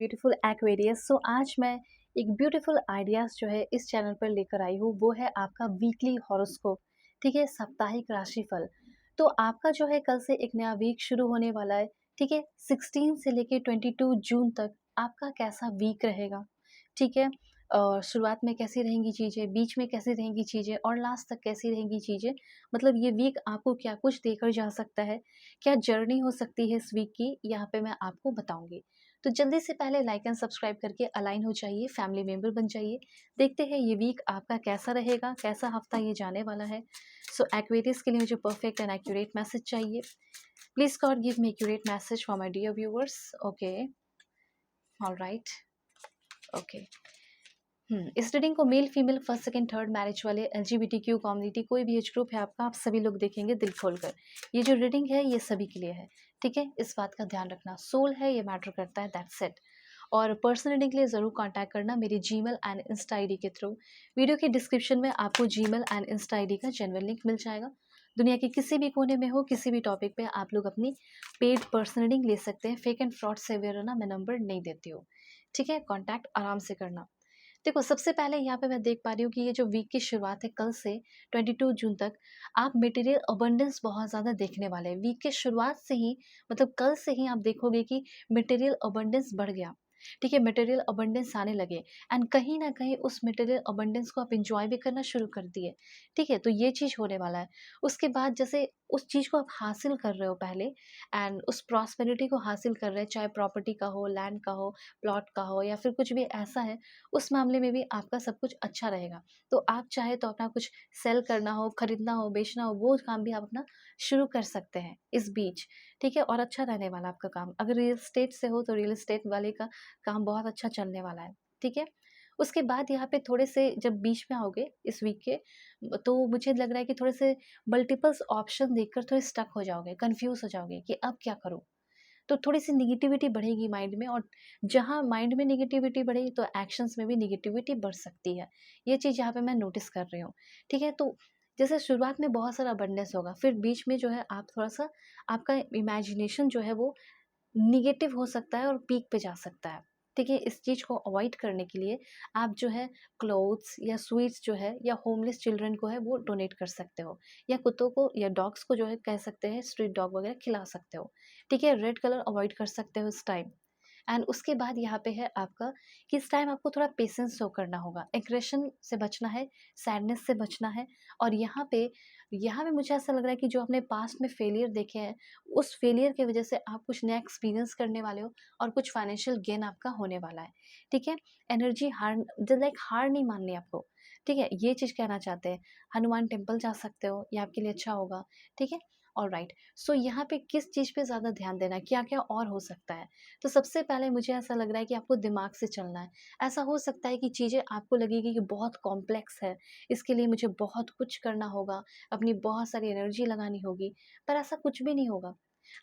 Beautiful Aquarius. सो आज मैं एक ब्यूटीफुल आइडियाज जो है इस चैनल पर लेकर आई हूँ, वो है आपका वीकली हॉरोस्कोप। ठीक है, साप्ताहिक राशिफल। तो आपका जो है कल से एक नया वीक शुरू होने वाला है। ठीक है, 16 से लेके 22 जून तक आपका कैसा वीक रहेगा। ठीक है, शुरुआत में कैसी रहेंगी चीज़ें, बीच में कैसी रहेंगी चीज़ें और लास्ट तक कैसी रहेंगी चीज़ें। मतलब ये वीक आपको क्या कुछ देकर जा सकता है, क्या जर्नी हो सकती है इस वीक की, यहाँ पे मैं आपको बताऊंगी। तो जल्दी से पहले लाइक एंड सब्सक्राइब करके अलाइन हो जाइए, फैमिली मेंबर बन जाइए। देखते हैं ये वीक आपका कैसा रहेगा, कैसा हफ्ता ये जाने वाला है। सो एक्वेरियस के लिए मुझे परफेक्ट एंड एक्यूरेट मैसेज चाहिए। Please God give me accurate message for my dear viewers. Okay, alright, okay. इस रीडिंग को male female first second third marriage वाले LGBTQ कम्युनिटी कोई भी एज ग्रुप है आपका, आप सभी लोग देखेंगे दिल खोलकर। ये जो रीडिंग है ये सभी के लिए है। ठीक है, इस बात का ध्यान रखना, सोल है ये मैटर करता है, दैट्स इट। और पर्सनल रीडिंग के लिए ज़रूर कांटेक्ट करना मेरी जीमेल एंड इंस्टा आईडी के थ्रू। वीडियो के डिस्क्रिप्शन में आपको जीमेल एंड इंस्टा आईडी का जेन्युइन लिंक मिल जाएगा। दुनिया के किसी भी कोने में हो, किसी भी टॉपिक पे आप लोग अपनी पेड पर्सनल रीडिंग ले सकते हैं। फेक एंड फ्रॉड से अवेयर रहना, मैं नंबर नहीं देती हूँ। ठीक है, कॉन्टैक्ट आराम से करना। देखो, सबसे पहले यहाँ पे मैं देख पा रही हूँ कि ये जो वीक की शुरुआत है कल से 22 जून तक, आप मटेरियल अबंडेंस बहुत ज़्यादा देखने वाले हैं। वीक के शुरुआत से ही, मतलब कल से ही आप देखोगे कि मटेरियल अबंडेंस बढ़ गया। ठीक है, मटेरियल अबंडेंस आने लगे एंड कहीं ना कहीं उस मटेरियल अबंडेंस को आप इंजॉय भी करना शुरू कर दिए। ठीक है, तो ये चीज़ होने वाला है। उसके बाद जैसे उस चीज़ को आप हासिल कर रहे हो पहले, एंड उस प्रॉस्पेरिटी को हासिल कर रहे हैं, चाहे प्रॉपर्टी का हो, लैंड का हो, प्लॉट का हो, या फिर कुछ भी ऐसा है, उस मामले में भी आपका सब कुछ अच्छा रहेगा। तो आप चाहे तो अपना कुछ सेल करना हो, खरीदना हो, बेचना हो, वो काम भी आप अपना शुरू कर सकते हैं इस बीच। ठीक है, और अच्छा रहने वाला आपका काम। अगर रियल एस्टेट से हो तो रियल एस्टेट वाले का काम बहुत अच्छा चलने वाला है। ठीक है, उसके बाद यहाँ पे थोड़े से जब बीच में आओगे इस वीक के, तो मुझे लग रहा है कि थोड़े से मल्टीपल्स ऑप्शन देखकर थोड़े स्टक हो जाओगे, कंफ्यूज हो जाओगे कि अब क्या करूँ। तो थोड़ी-सी नेगेटिविटी बढ़ेगी माइंड में, और जहाँ माइंड में नेगेटिविटी बढ़ेगी तो एक्शंस में भी नेगेटिविटी बढ़ सकती है। ये चीज़ यहाँ पे मैं नोटिस कर रही हूँ। ठीक है, तो जैसे शुरुआत में बहुत सारा अबंडेंस होगा, फिर बीच में जो है आप थोड़ा-सा, आपका इमेजिनेशन जो है वो नेगेटिव हो सकता है और पीक पे जा सकता है। ठीक है, इस चीज़ को अवॉइड करने के लिए आप जो है क्लोथ्स या स्वीट्स जो है या होमलेस चिल्ड्रन को है वो डोनेट कर सकते हो, या कुत्तों को या डॉग्स को जो है कह सकते हैं स्ट्रीट डॉग वगैरह खिला सकते हो। ठीक है, रेड कलर अवॉइड कर सकते हो इस टाइम। एंड उसके बाद यहाँ पे है आपका कि इस टाइम आपको थोड़ा पेशेंस शो करना होगा, एग्रेशन से बचना है, सैडनेस से बचना है। और यहाँ पे मुझे ऐसा लग रहा है कि जो आपने पास्ट में फेलियर देखे हैं, उस फेलियर की वजह से आप कुछ नया एक्सपीरियंस करने वाले हो और कुछ फाइनेंशियल गेन आपका होने वाला है। ठीक है, एनर्जी हार, लाइक हार नहीं माननी आपको। ठीक है, ये चीज़ कहना चाहते हैं। हनुमान टेम्पल जा सकते हो, ये आपके लिए अच्छा होगा। ठीक है, ऑलराइट। सो यहाँ पे किस चीज़ पे ज़्यादा ध्यान देना है, क्या क्या और हो सकता है। तो सबसे पहले मुझे ऐसा लग रहा है कि आपको दिमाग से चलना है। ऐसा हो सकता है कि चीज़ें आपको लगेगी कि बहुत कॉम्प्लेक्स है, इसके लिए मुझे बहुत कुछ करना होगा, अपनी बहुत सारी एनर्जी लगानी होगी, पर ऐसा कुछ भी नहीं होगा।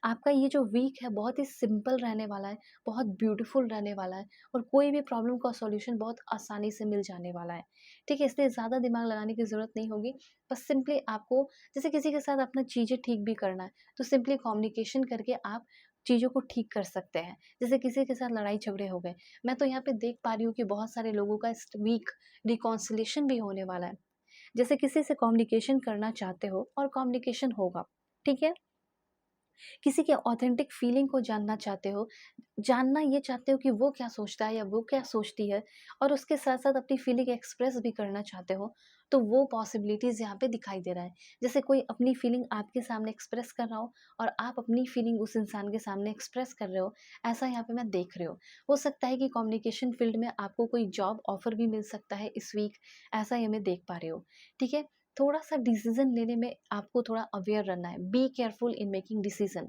आपका ये जो वीक है बहुत ही सिंपल रहने वाला है, बहुत ब्यूटीफुल रहने वाला है, और कोई भी प्रॉब्लम का सॉल्यूशन बहुत आसानी से मिल जाने वाला है। ठीक है, इसलिए ज़्यादा दिमाग लगाने की ज़रूरत नहीं होगी। बस सिंपली आपको, जैसे किसी के साथ अपना चीज़ें ठीक भी करना है, तो सिंपली कम्युनिकेशन करके आप चीज़ों को ठीक कर सकते हैं। जैसे किसी के साथ लड़ाई झगड़े हो गए, मैं तो यहाँ पे देख पा रही हूँ कि बहुत सारे लोगों का इस वीक रिकॉन्सिलेशन भी होने वाला है। जैसे किसी से कम्युनिकेशन करना चाहते हो और कम्युनिकेशन होगा। ठीक है, किसी के ऑथेंटिक फीलिंग को जानना चाहते हो, जानना ये चाहते हो कि वो क्या सोचता है या वो क्या सोचती है, और उसके साथ-साथ अपनी फीलिंग एक्सप्रेस भी करना चाहते हो, तो वो पॉसिबिलिटीज़ यहाँ पे दिखाई दे रहा है। जैसे कोई अपनी फीलिंग आपके सामने एक्सप्रेस कर रहा हो और आप अपनी फीलिंग उस इंसान के सामने एक्सप्रेस कर रहे हो, ऐसा यहाँ पे मैं देख रही हूँ। हो सकता है कि कम्युनिकेशन फील्ड में आपको कोई जॉब ऑफर भी मिल सकता है इस वीक, ऐसा ये मैं देख पा रही हूँ। ठीक है? थोड़ा-सा डिसीज़न लेने में आपको थोड़ा अवेयर रहना है। Be careful in making decision.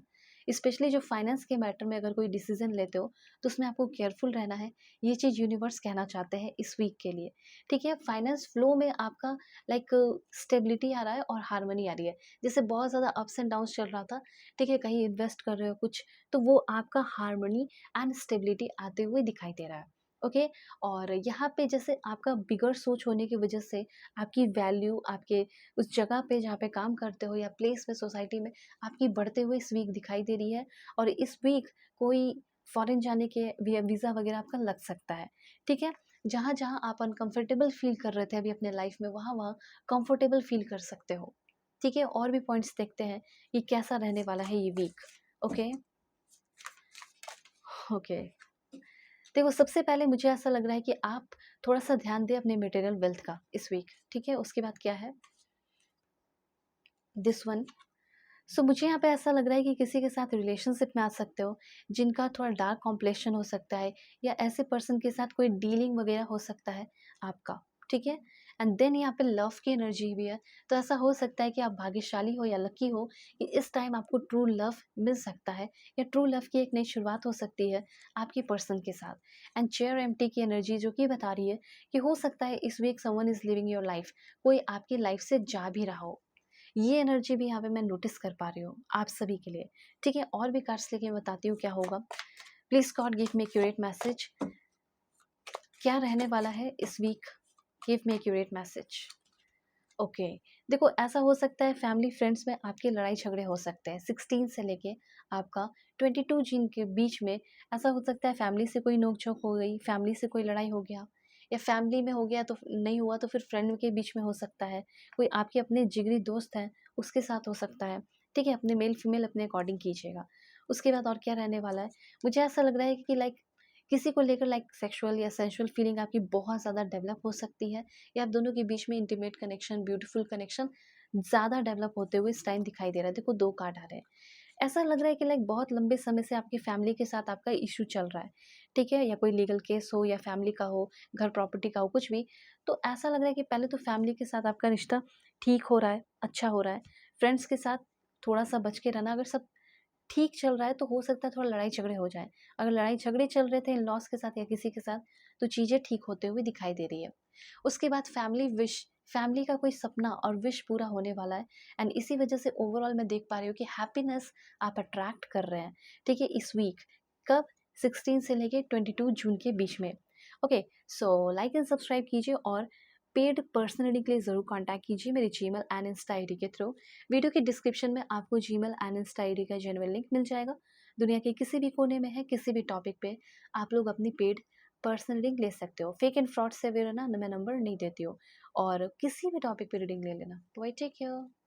Specially जो फाइनेंस के मैटर में अगर कोई डिसीजन लेते हो, तो उसमें आपको केयरफुल रहना है। ये चीज़ यूनिवर्स कहना चाहते हैं इस वीक के लिए। ठीक है, फाइनेंस फ्लो में आपका लाइक स्टेबिलिटी आ रहा है और हार्मनी आ रही है। जैसे बहुत ज़्यादा अप्स एंड डाउन्स चल रहा था, ठीक है, कहीं इन्वेस्ट कर रहे हो कुछ, तो वो आपका हार्मनी एंड स्टेबिलिटी आते हुए दिखाई दे रहा है। ओके, और यहाँ पे जैसे आपका बिगर सोच होने की वजह से आपकी वैल्यू, आपके उस जगह पे जहाँ पे काम करते हो या प्लेस में, सोसाइटी में, आपकी बढ़ते हुए इस वीक दिखाई दे रही है। और इस वीक कोई फ़ॉरेन जाने के वीज़ा वगैरह आपका लग सकता है, ठीक है? जहाँ-जहाँ आप अनकम्फ़र्टेबल फ़ील कर रहे थे अभी अपने लाइफ़ में, वहाँ-वहाँ कम्फ़र्टेबल फ़ील कर सकते हो, ठीक है? और भी पॉइंट्स देखते हैं कि कैसा रहने वाला है ये वीक, ओके? ओके। देखो, सबसे पहले मुझे ऐसा लग रहा है कि आप थोड़ा-सा ध्यान दें अपने मटेरियल वेल्थ का इस वीक, ठीक है? उसके बाद क्या है? This one. सो मुझे यहाँ पे ऐसा लग रहा है कि किसी के साथ रिलेशनशिप में आ सकते हो, जिनका थोड़ा डार्क कॉम्प्लेक्शन हो सकता है, या ऐसे पर्सन के साथ कोई डीलिंग वगैरह हो सकता है आपका, ठीक है? एंड देन यहाँ पे लव की एनर्जी भी है, तो ऐसा हो सकता है कि आप भाग्यशाली हो या लकी हो कि इस टाइम आपको ट्रू लव मिल सकता है, या ट्रू लव की एक नई शुरुआत हो सकती है आपके पर्सन के साथ। एंड चेयर एम्प्टी की एनर्जी जो कि बता रही है कि हो सकता है इस week someone is living your life, कोई आपकी लाइफ से जा भी रहा हो। ये एनर्जी भी यहाँ पे मैं नोटिस कर पा रही हूँ आप सभी के लिए, ठीक है? और भी कार्ड्स लेके बताती हूँ क्या होगा। Please God give me accurate message, क्या रहने वाला है इस week? Give me accurate message. Okay, देखो, ऐसा हो सकता है फैमिली फ्रेंड्स में आपके लड़ाई झगड़े हो सकते हैं 16 से लेके आपका 22 जून के बीच में। ऐसा हो सकता है फैमिली से कोई नोक-झोंक हो गई, फैमिली से कोई लड़ाई हो गया, या फैमिली में हो गया तो नहीं हुआ तो फिर फ्रेंड के बीच में हो सकता है, कोई आपके अपने जिगरी दोस्त हैं उसके साथ हो सकता है, ठीक है? अपने मेल फीमेल अपने अकॉर्डिंग कीजिएगा। उसके बाद और क्या रहने वाला है? मुझे ऐसा लग रहा है कि लाइक किसी को लेकर लाइक सेक्सुअल या सेंसुअल फीलिंग आपकी बहुत ज़्यादा डेवलप हो सकती है, या आप दोनों के बीच में इंटीमेट कनेक्शन, ब्यूटीफुल कनेक्शन ज़्यादा डेवलप होते हुए इस टाइम दिखाई दे रहा है। देखो, 2 कार्ड आ रहे हैं। ऐसा लग रहा है कि लाइक बहुत लंबे समय से आपकी फैमिली के साथ आपका इश्यू चल रहा है, ठीक है? या कोई लीगल केस हो, या फैमिली का हो, घर प्रॉपर्टी का हो, कुछ भी। तो ऐसा लग रहा है कि पहले तो फैमिली के साथ आपका रिश्ता ठीक हो रहा है, अच्छा हो रहा है। फ्रेंड्स के साथ थोड़ा-सा बच के रहना, अगर सब ठीक चल रहा है तो हो सकता है थोड़ा लड़ाई झगड़े हो जाएँ। अगर लड़ाई झगड़े चल रहे थे इन-लॉज़ के साथ या किसी के साथ, तो चीज़ें ठीक होते हुए दिखाई दे रही है। उसके बाद फैमिली विश, फैमिली का कोई सपना और विश पूरा होने वाला है, एंड इसी वजह से ओवरऑल मैं देख पा रही हूँ कि हैप्पीनेस आप अट्रैक्ट कर रहे हैं, ठीक है? इस वीक कब? 16 से लेके 22 जून के बीच में। Okay, so like and subscribe कीजिए, और पेड पर्सनल रीडिंग के लिए ज़रूर कॉन्टैक्ट कीजिए मेरे जीमेल एंड इंस्टा आईडी के थ्रू। वीडियो के डिस्क्रिप्शन में आपको जीमेल एंड इंस्टा आईडी का जेन्युइन लिंक मिल जाएगा। दुनिया के किसी भी कोने में है, किसी भी टॉपिक पे आप लोग अपनी पेड पर्सनल रीडिंग ले सकते हो। फेक एंड फ्रॉड से अवेयर रहना, मैं नंबर नहीं देती हूँ, और किसी भी टॉपिक पे रीडिंग ले लेना। Bye, take care.